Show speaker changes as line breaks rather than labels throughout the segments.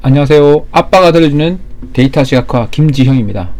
안녕하세요. 아빠가 들려주는 데이터 시각화 김지형입니다.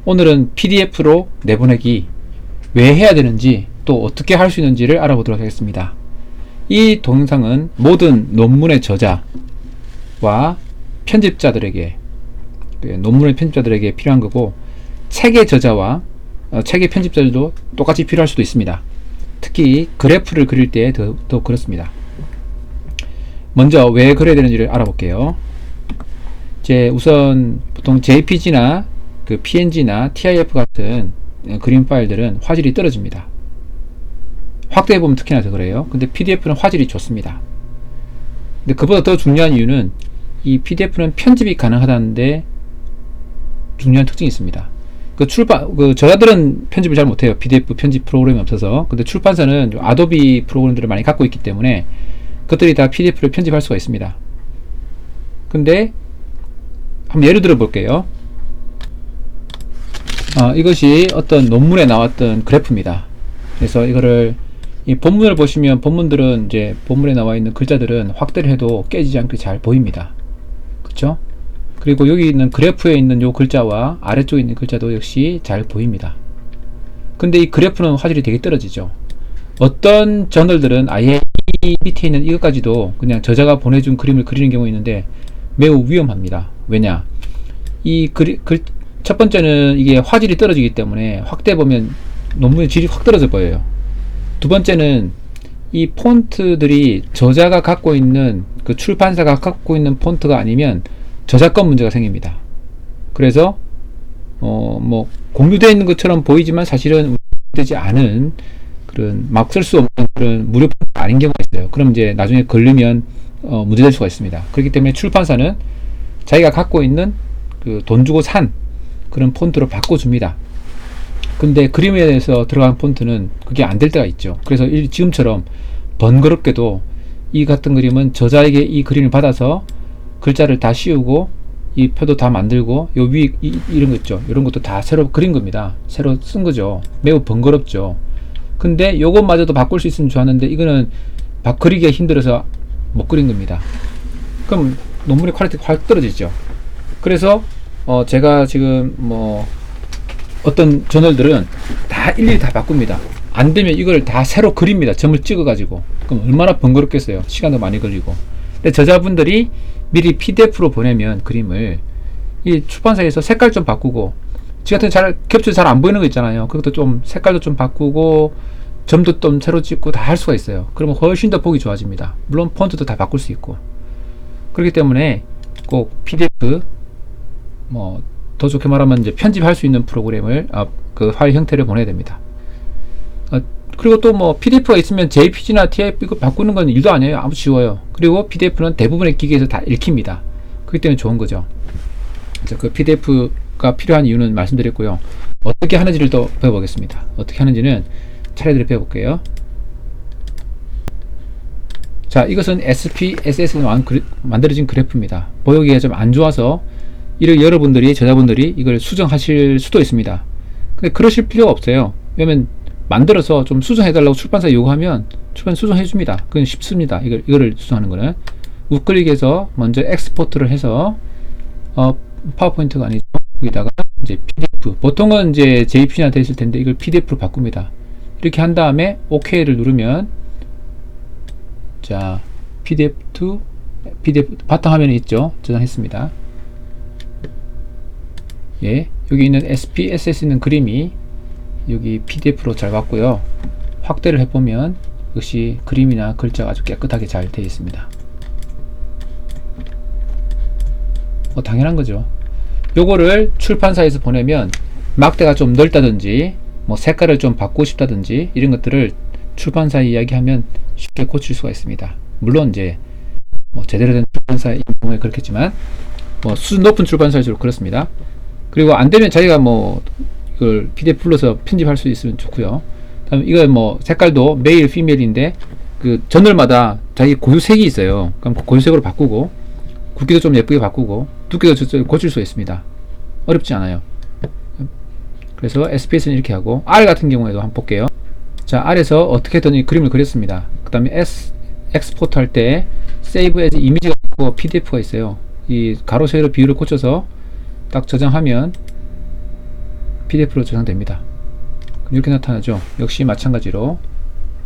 오늘은 PDF로 내보내기 왜 해야 되는지 또 어떻게 할 수 있는지를 알아보도록 하겠습니다. 이 동영상은 모든 논문의 저자와 편집자들에게 논문의 편집자들에게 필요한 거고, 책의 저자와 책의 편집자들도 똑같이 필요할 수도 있습니다. 특히 그래프를 그릴 때 더 그렇습니다. 먼저 왜 그려야 되는지를 알아볼게요. 우선 보통 JPG나 PNG나 TIF 같은 그림 파일들은 화질이 떨어집니다. 확대해보면 특히나 더 그래요. 근데 PDF는 화질이 좋습니다. 근데 그보다 더 중요한 이유는 이 PDF는 편집이 가능하다는데 중요한 특징이 있습니다. 저자들은 편집을 잘 못해요. PDF 편집 프로그램이 없어서. 근데 출판사는 아도비 프로그램들을 많이 갖고 있기 때문에 그것들이 다 PDF를 편집할 수가 있습니다. 근데 한번 예를 들어 볼게요. 이것이 어떤 논문에 나왔던 그래프입니다. 그래서 이거를 이 본문을 보시면 본문들은 이제 본문에 나와 있는 글자들은 확대를 해도 깨지지 않게 잘 보입니다. 그쵸? 그리고 여기 있는 그래프에 있는 요 글자와 아래쪽에 있는 글자도 역시 잘 보입니다. 근데 이 그래프는 화질이 되게 떨어지죠. 어떤 저널들은 아예 이 밑에 있는 이것까지도 그냥 저자가 보내준 그림을 그리는 경우가 있는데 매우 위험합니다. 왜냐? 첫 번째는 이게 화질이 떨어지기 때문에 확대해보면 논문의 질이 확 떨어져 보여요. 두 번째는 이 폰트들이 저자가 갖고 있는 출판사가 갖고 있는 폰트가 아니면 저작권 문제가 생깁니다. 그래서 공유되어 있는 것처럼 보이지만 사실은 되지 않은 그런 막 쓸 수 없는 그런 무료 폰트가 아닌 경우가 있어요. 그럼 이제 나중에 걸리면 문제될 수가 있습니다. 그렇기 때문에 출판사는 자기가 갖고 있는 돈 주고 산 그런 폰트로 바꿔줍니다. 근데 그림에 대해서 들어간 폰트는 그게 안 될 때가 있죠. 그래서 지금처럼 번거롭게도 이 같은 그림은 저자에게 이 그림을 받아서 글자를 다 씌우고 이 표도 다 만들고 요 위 이런 거 있죠. 이런 것도 다 새로 그린 겁니다. 새로 쓴 거죠. 매우 번거롭죠. 근데 요것마저도 바꿀 수 있으면 좋았는데 이거는 그리기가 힘들어서 못 그린 겁니다. 그럼 논문의 퀄리티가 확 떨어지죠. 그래서 제가 지금 어떤 저널들은 다 일일이 다 바꿉니다. 안 되면 이걸 다 새로 그립니다. 점을 찍어 가지고. 그럼 얼마나 번거롭겠어요. 시간도 많이 걸리고. 근데 저자분들이 미리 PDF로 보내면 그림을 이 출판사에서 색깔 좀 바꾸고, 지 같은 캡처 잘 안 보이는 거 있잖아요. 그것도 좀 색깔도 좀 바꾸고 점도 좀 새로 찍고 다 할 수가 있어요. 그러면 훨씬 더 보기 좋아집니다. 물론 폰트도 다 바꿀 수 있고. 그렇기 때문에 꼭 PDF 더 좋게 말하면 이제 편집할 수 있는 프로그램을 그 파일 형태를 보내야 됩니다. 그리고 또 PDF가 있으면 JPG나 TIF 이거 바꾸는 건 일도 아니에요. 아주 쉬워요. 그리고 PDF는 대부분의 기기에서 다 읽힙니다. 그렇기 때문에 좋은 거죠. 그래서 그 PDF가 필요한 이유는 말씀드렸고요. 어떻게 하는지를 또 배워보겠습니다. 어떻게 하는지는 차례대로 배워볼게요. 자, 이것은 SPSS로 만들어진 그래프입니다. 보여기가 좀 안 좋아서 저자분들이 이걸 수정하실 수도 있습니다. 근데 그러실 필요가 없어요. 왜냐면 만들어서 좀 수정해달라고 출판사에 요구하면 출판사 수정해줍니다. 그건 쉽습니다. 이거를 수정하는 거는 우클릭해서 먼저 엑스포트를 해서 파워포인트가 아니죠. 여기다가 이제 PDF, 보통은 이제 JPG나 돼 있을 텐데 이걸 PDF로 바꿉니다. 이렇게 한 다음에 OK를 누르면 자, PDF 바탕화면에 있죠. 저장했습니다. 예, 여기 있는 SPSS 있는 그림이 여기 PDF로 잘 왔고요. 확대를 해보면 역시 그림이나 글자가 아주 깨끗하게 잘 되어 있습니다. 당연한 거죠. 요거를 출판사에서 보내면 막대가 좀 넓다든지 색깔을 좀 바꾸고 싶다든지 이런 것들을 출판사에 이야기하면 쉽게 고칠 수가 있습니다. 물론 이제 제대로 된 출판사의 경우에 그렇겠지만 수준 높은 출판사일수록 그렇습니다. 그리고 안 되면 자기가 이걸 PDF 불러서 편집할 수 있으면 좋고요. 다음에 이거 색깔도 메일, 피메일인데 그 저널마다 자기 고유색이 있어요. 그럼 그 고유색으로 바꾸고 굵기도 좀 예쁘게 바꾸고 두께도 고칠 수 있습니다. 어렵지 않아요. 그래서 SPS는 이렇게 하고, R 같은 경우에도 한번 볼게요. 자, R에서 어떻게든 이 그림을 그렸습니다. 그 다음에 엑스포트 할 때 Save as 이미지가 있고 PDF가 있어요. 이 가로 세로 비율을 고쳐서 딱 저장하면 PDF로 저장됩니다. 이렇게 나타나죠. 역시 마찬가지로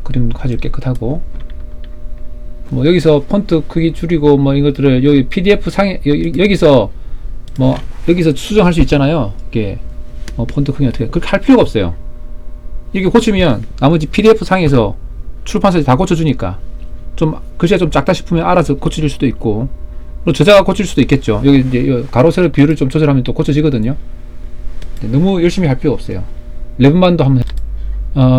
그림 화질 깨끗하고, 뭐 여기서 폰트 크기 줄이고 뭐 이것들을 여기 PDF 상에 여기서 뭐 여기서 수정할 수 있잖아요. 이게 폰트 크기 어떻게 그렇게 할 필요가 없어요. 이렇게 고치면 나머지 PDF 상에서 출판사에서 다 고쳐주니까, 좀 글씨가 좀 작다 싶으면 알아서 고쳐줄 수도 있고, 또 저자가 고칠 수도 있겠죠. 여기 이제 가로 세로 비율을 좀 조절하면 또 고쳐지거든요. 너무 열심히 할 필요 없어요. 레브만도 한번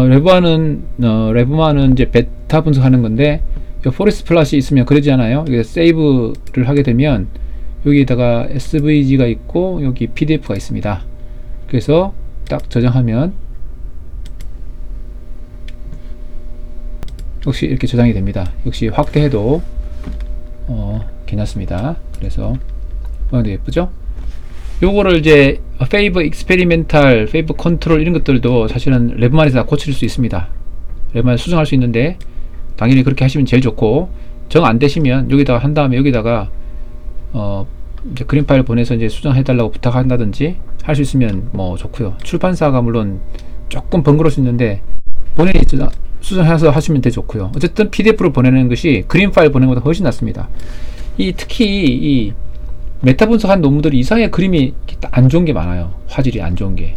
레브만은 이제 베타 분석하는 건데, 포레스트 플랫이 있으면 그러지 않아요. 여기 세이브를 하게 되면 여기다가 SVG가 있고 여기 PDF가 있습니다. 그래서 딱 저장하면 역시 이렇게 저장이 됩니다. 역시 확대해도 괜찮습니다. 그래서 예쁘죠? 요거를 이제 페이버 익스페리멘탈, 페이버 컨트롤 이런 것들도 사실은 레브만에서 다 고칠 수 있습니다. 레브만에서 수정할 수 있는데 당연히 그렇게 하시면 제일 좋고, 정 안 되시면 여기다가 한 다음에 여기다가 이제 그림 파일 보내서 이제 수정해 달라고 부탁한다든지 할 수 있으면 뭐 좋고요. 출판사가 물론 조금 번거로울 수 있는데 본인이 수정해서 하시면 되게 좋고요. 어쨌든 PDF로 보내는 것이 그림 파일 보내는 것보다 훨씬 낫습니다. 특히 이 메타 분석한 논문들이 이상하게 그림이 안 좋은 게 많아요. 화질이 안 좋은 게.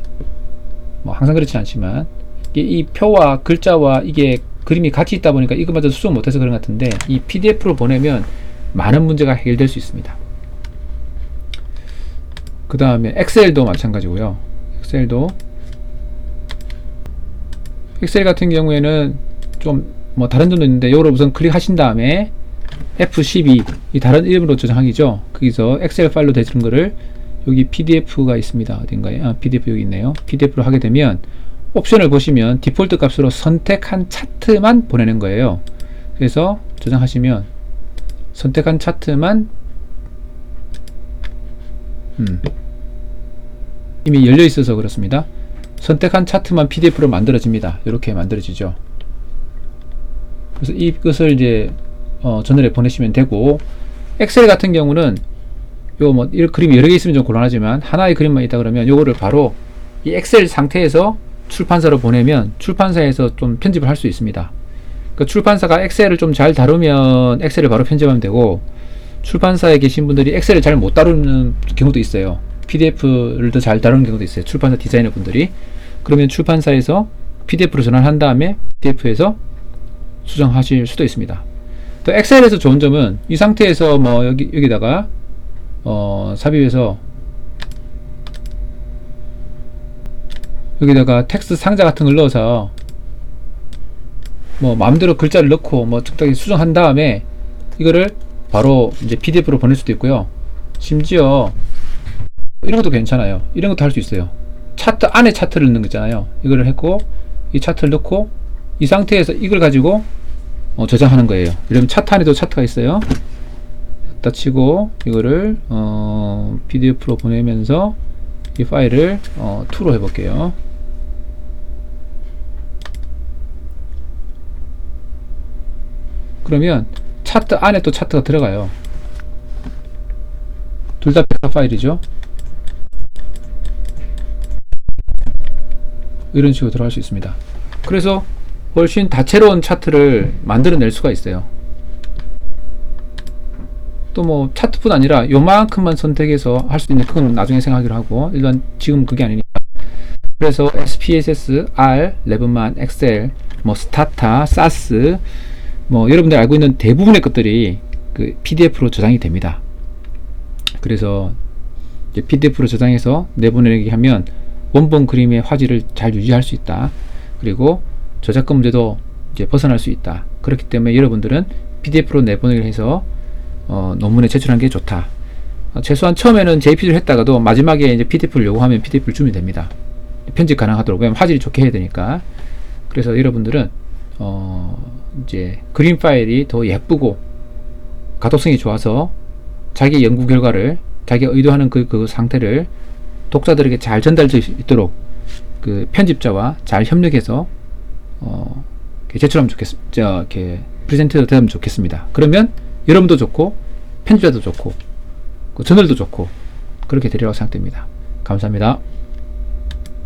뭐 항상 그렇지 않지만 이 표와 글자와 이게 그림이 같이 있다 보니까 이것마저 수정 못해서 그런 것 같은데, 이 PDF로 보내면 많은 문제가 해결될 수 있습니다. 그 다음에 엑셀도 마찬가지고요. 엑셀 같은 경우에는 좀 뭐 다른 점도 있는데, 요거를 우선 클릭하신 다음에 F12 이 다른 이름으로 저장하기죠. 거기서 엑셀 파일로 되는 거를 여기 PDF가 있습니다. 어딘가에 PDF 여기 있네요. PDF로 하게 되면 옵션을 보시면 디폴트 값으로 선택한 차트만 보내는 거예요. 그래서 저장하시면 선택한 차트만 이미 열려 있어서 그렇습니다. 선택한 차트만 PDF로 만들어집니다. 이렇게 만들어지죠. 그래서 이것을 이제 저널에 보내시면 되고, 엑셀 같은 경우는 요 뭐 그림이 여러 개 있으면 좀 곤란하지만 하나의 그림만 있다 그러면 요거를 바로 이 엑셀 상태에서 출판사로 보내면 출판사에서 좀 편집을 할 수 있습니다. 그 출판사가 엑셀을 좀 잘 다루면 엑셀을 바로 편집하면 되고, 출판사에 계신 분들이 엑셀을 잘 못 다루는 경우도 있어요. PDF를 더 잘 다루는 경우도 있어요. 출판사 디자이너 분들이. 그러면 출판사에서 PDF로 전환한 다음에 PDF에서 수정하실 수도 있습니다. 또 엑셀에서 좋은 점은 이 상태에서 뭐 여기다가 삽입해서 여기다가 텍스트 상자 같은 걸 넣어서 뭐 마음대로 글자를 넣고 뭐 적당히 수정한 다음에 이거를 바로 이제 PDF로 보낼 수도 있고요. 심지어 이런 것도 괜찮아요. 이런 것도 할 수 있어요. 차트 안에 차트를 넣는 거 있잖아요. 이거를 했고 이 차트를 넣고 이 상태에서 이걸 가지고 저장하는 거예요. 이러면 차트 안에도 차트가 있어요. 다 치고 이거를 PDF로 보내면서 이 파일을 2로 해볼게요. 그러면 차트 안에 또 차트가 들어가요. 둘 다 백사 파일이죠. 이런 식으로 들어갈 수 있습니다. 그래서 훨씬 다채로운 차트를 만들어낼 수가 있어요. 또 뭐 차트뿐 아니라 요만큼만 선택해서 할 수 있는, 그건 나중에 생각하기로 하고, 일단 지금 그게 아니니까. 그래서 SPSS, R, 레브만, 엑셀, 뭐 스타타, 사스, 뭐 여러분들 알고 있는 대부분의 것들이 그 PDF로 저장이 됩니다. 그래서 이제 PDF로 저장해서 내보내기 하면 원본 그림의 화질을 잘 유지할 수 있다. 그리고 저작권 문제도 이제 벗어날 수 있다. 그렇기 때문에 여러분들은 PDF로 내보내기를 해서 논문에 제출하는 게 좋다. 최소한 처음에는 JPG를 했다가도 마지막에 이제 PDF를 요구하면 PDF를 주면 됩니다. 편집 가능하도록. 왜냐면 화질이 좋게 해야 되니까. 그래서 여러분들은 이제 그림 파일이 더 예쁘고 가독성이 좋아서 자기 연구 결과를, 자기가 의도하는 그 상태를 독자들에게 잘 전달될 수 있도록 그 편집자와 잘 협력해서 제출하면 좋겠습니다. 이렇게 프레젠트 되면 좋겠습니다. 그러면 여러분도 좋고 편집자도 좋고 그 저널도 좋고 그렇게 되리라고 생각됩니다. 감사합니다.